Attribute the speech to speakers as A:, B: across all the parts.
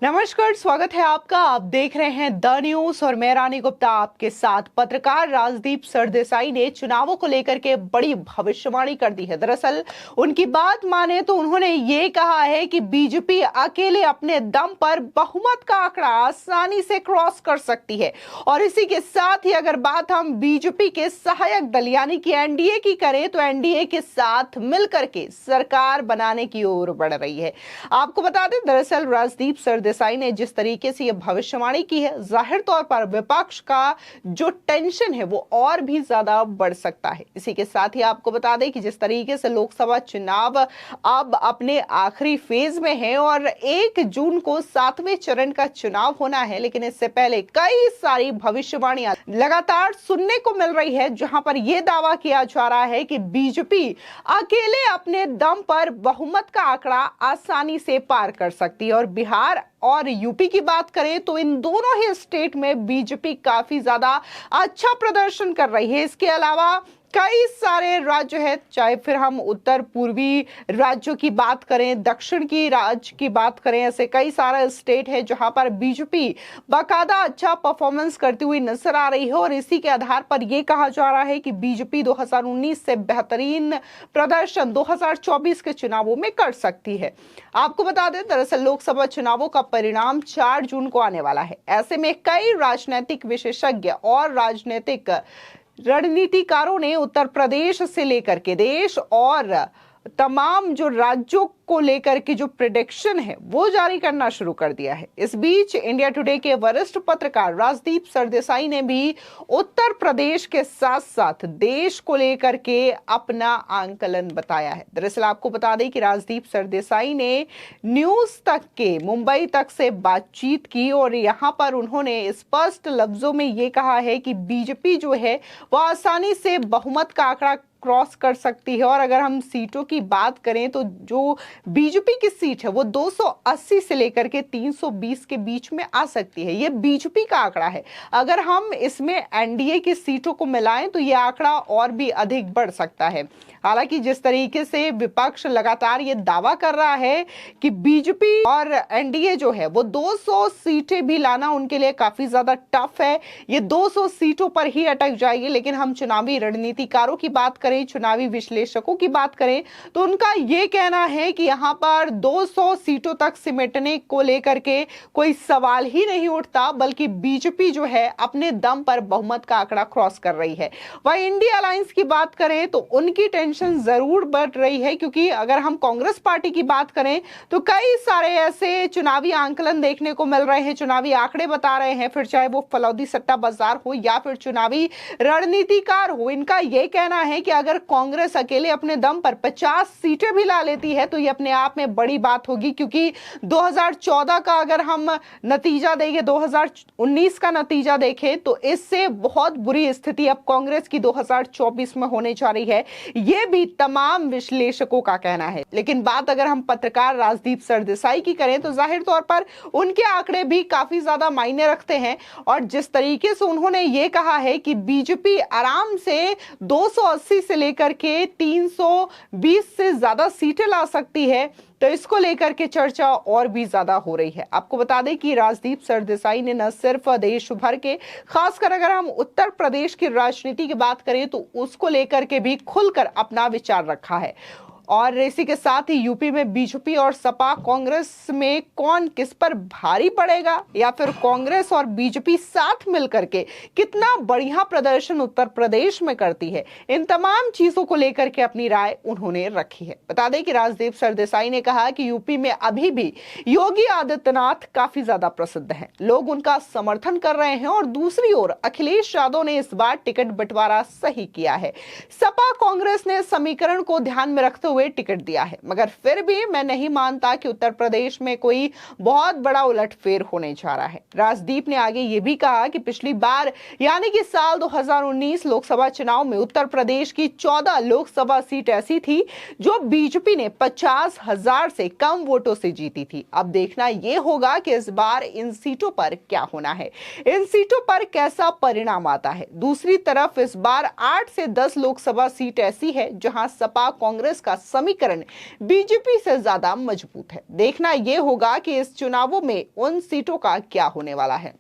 A: नमस्कार, स्वागत है आपका। आप देख रहे हैं द न्यूज और मैं रानी गुप्ता आपके साथ। पत्रकार राजदीप सरदेसाई ने चुनावों को लेकर के बड़ी भविष्यवाणी कर दी है। दरअसल उनकी बात माने तो उन्होंने ये कहा है कि बीजेपी अकेले अपने दम पर बहुमत का आंकड़ा आसानी से क्रॉस कर सकती है। और इसी के साथ ही अगर बात हम बीजेपी के सहायक दल यानी कि एनडीए की करें तो एनडीए के साथ मिलकर के सरकार बनाने की ओर बढ़ रही है। आपको बता दें, दरअसल राजदीप सरदेसाई ने जिस तरीके से यह भविष्यवाणी की है, जाहिर तौर पर विपक्ष का जो टेंशन है वो और भी ज्यादा बढ़ सकता है। इसी के साथ ही आपको बता दें कि जिस तरीके से लोकसभा चुनाव अब अपने आखिरी फेज में है और 1 जून को 7वें चरण का चुनाव होना है, लेकिन इससे पहले कई सारी भविष्यवाणियां लगातार सुनने को मिल रही है, जहां पर यह दावा किया जा रहा है कि बीजेपी अकेले अपने दम पर बहुमत का आंकड़ा आसानी से पार कर सकती है। और बिहार और यूपी की बात करें तो इन दोनों ही स्टेट में बीजेपी काफी ज्यादा अच्छा प्रदर्शन कर रही है। इसके अलावा कई सारे राज्य है, चाहे फिर हम उत्तर पूर्वी राज्यों की बात करें, दक्षिण की राज्य की बात करें, ऐसे कई सारे स्टेट है जहां पर बीजेपी बाकायदा अच्छा परफॉर्मेंस करती हुई नजर आ रही है। और इसी के आधार पर यह कहा जा रहा है कि बीजेपी 2019 से बेहतरीन प्रदर्शन 2024 के चुनावों में कर सकती है। आपको बता दें, दरअसल लोकसभा चुनावों का परिणाम 4 जून को आने वाला है। ऐसे में कई राजनीतिक विशेषज्ञ और राजनीतिक रणनीतिकारों ने उत्तर प्रदेश से लेकर के देश और तमाम जो राज्यों को लेकर के जो प्रेडिक्शन है वो जारी करना शुरू कर दिया है। इस बीच इंडिया टुडे के वरिष्ठ पत्रकार राजदीप सरदेसाई ने भी उत्तर प्रदेश के साथ साथ देश को लेकर के अपना आंकलन बताया है। दरअसल आपको बता दें कि राजदीप सरदेसाई ने न्यूज तक के मुंबई तक से बातचीत की और यहां पर उन्होंने स्पष्ट लफ्जों में ये कहा है कि बीजेपी जो है वह आसानी से बहुमत का आंकड़ा क्रॉस कर सकती है। और अगर हम सीटों की बात करें तो जो बीजेपी की सीट है वो 280 से लेकर के 320 के बीच में आ सकती है। ये बीजेपी का आंकड़ा है। अगर हम इसमें एनडीए की सीटों को मिलाएं तो ये आंकड़ा और भी अधिक बढ़ सकता है। हालांकि जिस तरीके से विपक्ष लगातार ये दावा कर रहा है कि बीजेपी और एनडीए जो है वो 200 सीटें भी लाना उनके लिए काफी ज्यादा टफ है, ये 200 सीटों पर ही अटक जाएगी। लेकिन हम चुनावी रणनीतिकारों की बात करें, चुनावी विश्लेषकों की बात करें तो उनका यह कहना है कि यहां पर 200 सीटों तक सिमटने को लेकर के कोई सवाल ही नहीं उठता, बल्कि बीजेपी जो है अपने दम पर बहुमत का आंकड़ा क्रॉस कर रही है। वहीं इंडिया अलायंस की बात करें तो उनकी टेंशन जरूर बढ़ रही है, क्योंकि अगर हम कांग्रेस पार्टी की बात करें तो कई सारे ऐसे चुनावी आंकलन देखने को मिल रहे हैं, चुनावी आंकड़े बता रहे हैं, फिर चाहे वो फलौदी सट्टा बाजार हो या फिर चुनावी रणनीतिकार हो। इनका यह कहना है कि अगर कांग्रेस अकेले अपने दम पर 50 सीटें भी ला लेती है तो ये अपने आप में बड़ी बात होगी, क्योंकि 2014 का अगर हम नतीजा देखें, 2019 का नतीजा देखें तो इससे बहुत बुरी स्थिति अब कांग्रेस की 2024 में होने जा रही है, ये भी तमाम विश्लेषकों का कहना है। लेकिन बात अगर हम पत्रकार राजदीप सरदेसाई की करें तो जाहिर तौर पर उनके आंकड़े भी काफी ज्यादा मायने रखते हैं। और जिस तरीके से उन्होंने ये कहा है कि बीजेपी आराम से 280 से लेकर के 320 से ज्यादा सीटें ला सकती है, तो इसको लेकर के चर्चा और भी ज्यादा हो रही है। आपको बता दें कि राजदीप सरदेसाई ने न सिर्फ देश भर के, खासकर अगर हम उत्तर प्रदेश की राजनीति की बात करें तो उसको लेकर के भी खुलकर अपना विचार रखा है। और इसी के साथ ही यूपी में बीजेपी और सपा कांग्रेस में कौन किस पर भारी पड़ेगा, या फिर कांग्रेस और बीजेपी साथ मिलकर के कितना बढ़िया प्रदर्शन उत्तर प्रदेश में करती है, इन तमाम चीजों को लेकर के अपनी राय उन्होंने रखी है। बता दें कि राजदीप सरदेसाई ने कहा कि यूपी में अभी भी योगी आदित्यनाथ काफी ज्यादा प्रसिद्ध हैं, लोग उनका समर्थन कर रहे हैं। और दूसरी ओर अखिलेश यादव ने इस बार टिकट बंटवारा सही किया है। सपा कांग्रेस ने समीकरण को ध्यान में रखते हुए टिकट दिया है, मगर फिर भी मैं नहीं मानता कि उत्तर प्रदेश में कोई बहुत बड़ा उलटफेर होने जा रहा है। राजदीप ने आगे ये भी कहा कि पिछली बार यानी कि साल 2019 लोकसभा चुनाव में उत्तर प्रदेश की 14 लोकसभा सीट ऐसी थी जो बीजेपी ने 50,000 से कम वोटों से जीती थी। अब देखना यह होगा कि इस बार इन सीटों पर क्या होना है, इन सीटों पर कैसा परिणाम आता है। दूसरी तरफ इस बार 8 से 10 लोकसभा सीट ऐसी है जहां सपा कांग्रेस का समीकरण बीजेपी से ज्यादा मजबूत है। देखना यह होगा कि इस चुनावों में उन सीटों का क्या होने वाला है।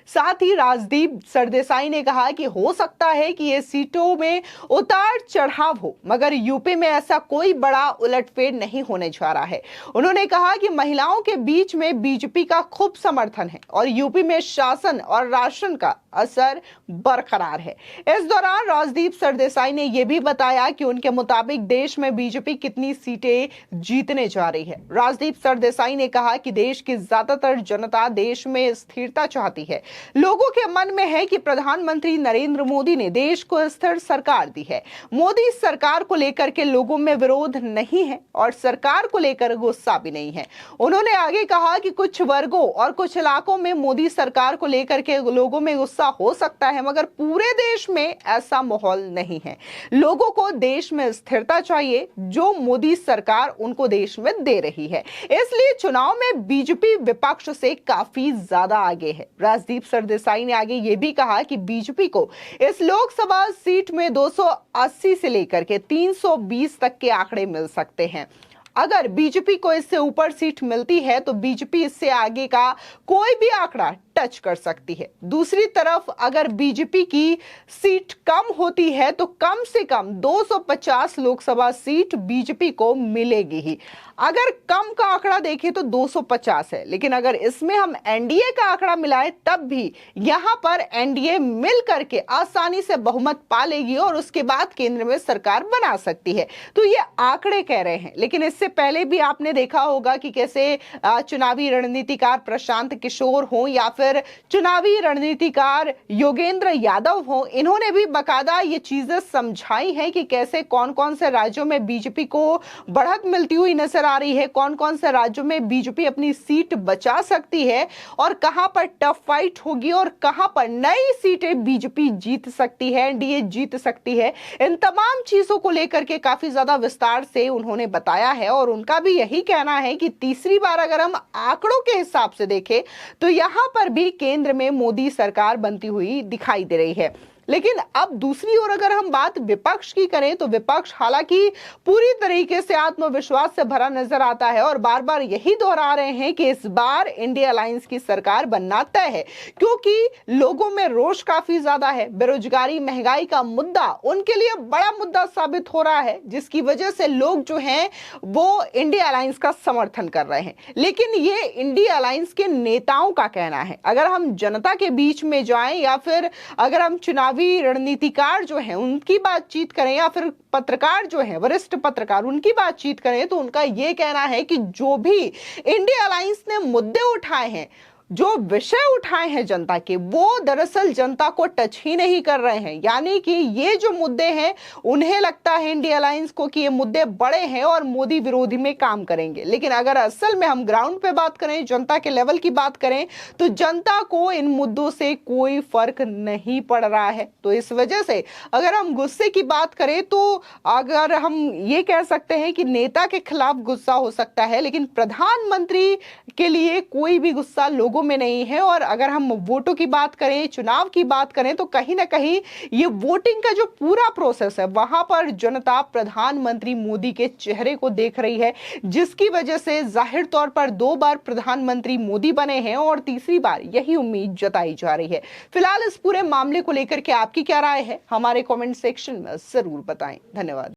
A: साथ ही राजदीप सरदेसाई ने कहा कि हो सकता है कि ये सीटों में उतार चढ़ाव हो, मगर यूपी में ऐसा कोई बड़ा उलटफेर नहीं होने जा रहा है। उन्होंने कहा कि महिलाओं के बीच में बीजेपी का खूब समर्थन है और यूपी में शासन और राशन का असर बरकरार है। इस दौरान राजदीप सरदेसाई ने यह भी बताया कि उनके मुताबिक देश में बीजेपी कितनी सीटें जीतने जा रही है। राजदीप सरदेसाई ने कहा कि देश की ज्यादातर जनता देश में स्थिरता चाहती है। लोगों के मन में है कि प्रधानमंत्री नरेंद्र मोदी ने देश को स्थिर सरकार दी है। मोदी सरकार को लेकर के लोगों में विरोध नहीं है और सरकार को लेकर गुस्सा भी नहीं है। उन्होंने आगे कहा कि कुछ वर्गों और कुछ इलाकों में मोदी सरकार को लेकर के लोगों में गुस्सा हो सकता है, मगर पूरे देश में ऐसा माहौल नहीं है। लोगों को देश में स्थिरता चाहिए जो मोदी सरकार उनको देश में दे रही है। इसलिए चुनाव में बीजेपी विपक्ष से काफी ज्यादा आगे है। राजदीप सरदेसाई ने आगे यह भी कहा कि बीजेपी को इस लोकसभा सीट में 280 से लेकर के 320 तक के आंकड़े मिल सकते हैं। अगर बीजेपी को इससे ऊपर सीट मिलती है तो बीजेपी इससे आगे का कोई भी आंकड़ा टच कर सकती है। दूसरी तरफ अगर बीजेपी की सीट कम होती है तो कम से कम 250 लोकसभा सीट बीजेपी को मिलेगी ही। अगर कम का आंकड़ा देखें तो 250 है, लेकिन अगर इसमें हम एनडीए का आंकड़ा मिलाएं तब भी यहां पर एनडीए मिल करके आसानी से बहुमत पा लेगी और उसके बाद केंद्र में सरकार बना सकती है। तो ये आंकड़े कह रहे हैं, लेकिन इससे पहले भी आपने देखा होगा कि कैसे चुनावी रणनीतिकार प्रशांत किशोर हो या फिर चुनावी रणनीतिकार योगेंद्र यादव हो, इन्होंने भी बकायदा ये चीजें समझाई हैं कि कैसे कौन कौन से राज्यों में बीजेपी को बढ़त मिलती हुई नजर आ रही है, कौन कौन से राज्यों में बीजेपी अपनी सीट बचा सकती है और कहां पर टफ फाइट होगी और कहां पर नई सीटें बीजेपी जीत सकती है, एनडीए जीत सकती है। इन तमाम चीजों को लेकर के काफी ज्यादा विस्तार से उन्होंने बताया है और उनका भी यही कहना है कि तीसरी बार अगर हम आंकड़ों के हिसाब से देखें तो यहां पर भी केंद्र में मोदी सरकार बनती हुई दिखाई दे रही है। लेकिन अब दूसरी ओर अगर हम बात विपक्ष की करें तो विपक्ष हालांकि पूरी तरीके से आत्मविश्वास से भरा नजर आता है और बार बार यही दोहरा रहे हैं कि इस बार इंडिया अलायंस की सरकार बनना तय है, क्योंकि लोगों में रोष काफी ज्यादा है। बेरोजगारी, महंगाई का मुद्दा उनके लिए बड़ा मुद्दा साबित हो रहा है, जिसकी वजह से लोग जो हैं वो इंडिया अलायंस का समर्थन कर रहे हैं। लेकिन ये इंडिया अलायंस के नेताओं का कहना है। अगर हम जनता के बीच में जाएं या फिर अगर हम चुनावी रणनीतिकार जो हैं उनकी बातचीत करें या फिर पत्रकार जो हैं, वरिष्ठ पत्रकार, उनकी बातचीत करें तो उनका यह कहना है कि जो भी इंडिया अलायंस ने मुद्दे उठाए हैं, जो विषय उठाए हैं जनता के, वो दरअसल जनता को टच ही नहीं कर रहे हैं। यानी कि ये जो मुद्दे हैं उन्हें लगता है इंडिया अलायंस को कि ये मुद्दे बड़े हैं और मोदी विरोधी में काम करेंगे। लेकिन अगर असल में हम ग्राउंड पे बात करें, जनता के लेवल की बात करें, तो जनता को इन मुद्दों से कोई फर्क नहीं पड़ रहा है। तो इस वजह से अगर हम गुस्से की बात करें तो अगर हम ये कह सकते हैं कि नेता के खिलाफ गुस्सा हो सकता है, लेकिन प्रधानमंत्री के लिए कोई भी गुस्सा लोगों में नहीं है। और अगर हम वोटों की बात करें, चुनाव की बात करें, तो कहीं ना कहीं ये वोटिंग का जो पूरा प्रोसेस है वहां पर जनता प्रधानमंत्री मोदी के चेहरे को देख रही है, जिसकी वजह से जाहिर तौर पर 2 बार प्रधानमंत्री मोदी बने हैं और तीसरी बार यही उम्मीद जताई जा रही है। फिलहाल इस पूरे मामले को लेकर के आपकी क्या राय है, हमारे कमेंट सेक्शन में जरूर बताएं। धन्यवाद।